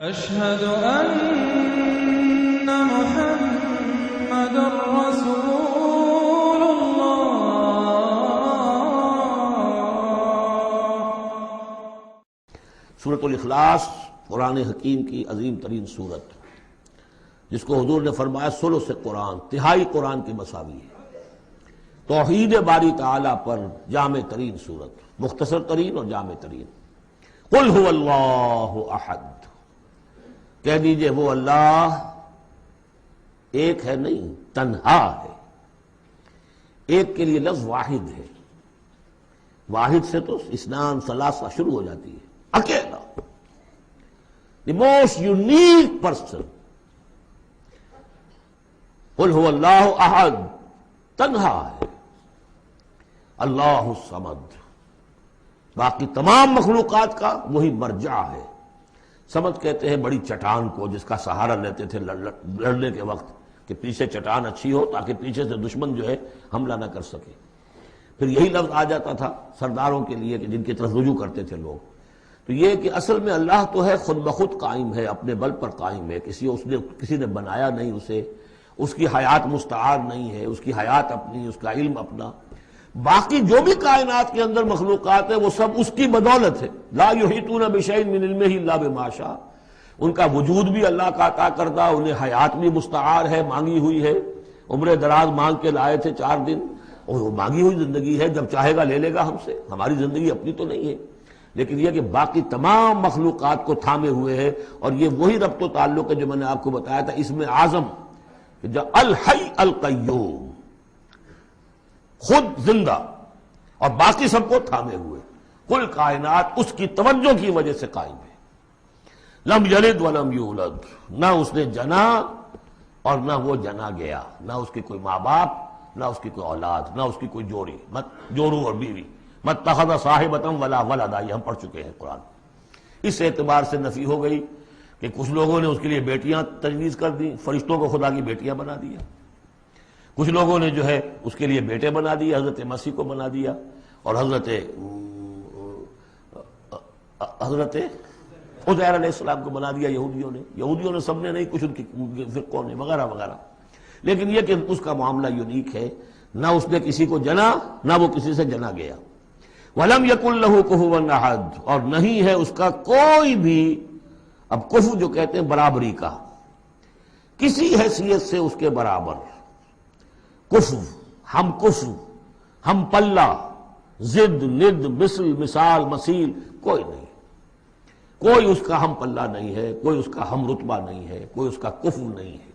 أشهد أن محمد رسول الله. سورۃ الاخلاص قرآن حکیم کی عظیم ترین سورت، جس کو حضور نے فرمایا ثلث قرآن، تہائی قرآن کی مساوی ہے۔ توحید باری تعالیٰ پر جامع ترین سورت، مختصر ترین اور جامع ترین۔ قل هو اللہ احد، کہہ دیجئے وہ اللہ ایک ہے، نہیں تنہا ہے۔ ایک کے لیے لفظ واحد ہے، واحد سے تو اثنان ثلاثہ شروع ہو جاتی ہے، اکیلا، دی موسٹ یونیک پرسن۔ قل هو اللہ احد، تنہا ہے، اللہ الصمد، باقی تمام مخلوقات کا وہی مرجع ہے۔ سمد کہتے ہیں بڑی چٹان کو، جس کا سہارا لیتے تھے لڑنے کے وقت، کہ پیچھے چٹان اچھی ہو تاکہ پیچھے سے دشمن جو ہے حملہ نہ کر سکے۔ پھر یہی لفظ آ جاتا تھا سرداروں کے لیے کہ جن کی طرف رجوع کرتے تھے لوگ۔ تو یہ کہ اصل میں اللہ تو ہے، خود بخود قائم ہے، اپنے بل پر قائم ہے، کسی نے بنایا نہیں اسے، اس کی حیات مستعار نہیں ہے، اس کی حیات اپنی، اس کا علم اپنا۔ باقی جو بھی کائنات کے اندر مخلوقات ہیں وہ سب اس کی بدولت ہے۔ لا یحیطون بشیء من علمہ الا بما شاء، ان کا وجود بھی اللہ کا عطا کردہ، انہیں حیات بھی مستعار ہے، مانگی ہوئی ہے۔ عمر دراز مانگ کے لائے تھے 4 دن، اور وہ مانگی ہوئی زندگی ہے، جب چاہے گا لے لے گا ہم سے، ہماری زندگی اپنی تو نہیں ہے۔ لیکن یہ کہ باقی تمام مخلوقات کو تھامے ہوئے ہے، اور یہ وہی ربط و تعلق ہے جو میں نے آپ کو بتایا تھا اسم اعظم، جو الحی القیوم، خود زندہ اور باقی سب کو تھامے ہوئے۔ کل کائنات اس کی توجہ کی وجہ سے قائم ہے۔ لم یلد ولم یولد، نہ اس نے جنا اور نہ وہ جنا گیا، نہ اس کے کوئی ماں باپ، نہ اس کی کوئی اولاد، نہ اس کی کوئی جوڑی، جورو اور بیوی۔ متخذ صاحبۃ ولا ولدا، یہ ہم پڑھ چکے ہیں قرآن۔ اس اعتبار سے نفی ہو گئی کہ کچھ لوگوں نے اس کے لیے بیٹیاں تجویز کر دی، فرشتوں کو خدا کی بیٹیاں بنا دیا۔ کچھ لوگوں نے جو ہے اس کے لیے بیٹے بنا دیے، حضرت مسیح کو بنا دیا، اور حضرت عزیر علیہ السلام کو بنا دیا یہودیوں نے سب نے نہیں، کچھ ان کی فرقوں نے وغیرہ وغیرہ۔ لیکن یہ کہ اس کا معاملہ یونیک ہے، نہ اس نے کسی کو جنا، نہ وہ کسی سے جنا گیا۔ وَلَمْ يَكُنْ لَهُ كُفُوًا أَحَدٌ، اور نہیں ہے اس کا کوئی بھی، اب کفو جو کہتے ہیں برابری کا، کسی حیثیت سے اس کے برابر، کفو، ہم کفو، ہم پلہ، ضد، ند، مثل، مثال، مثیل، کوئی نہیں، کوئی اس کا ہم پلہ نہیں ہے، کوئی اس کا ہم رتبہ نہیں ہے، کوئی اس کا کفو نہیں ہے۔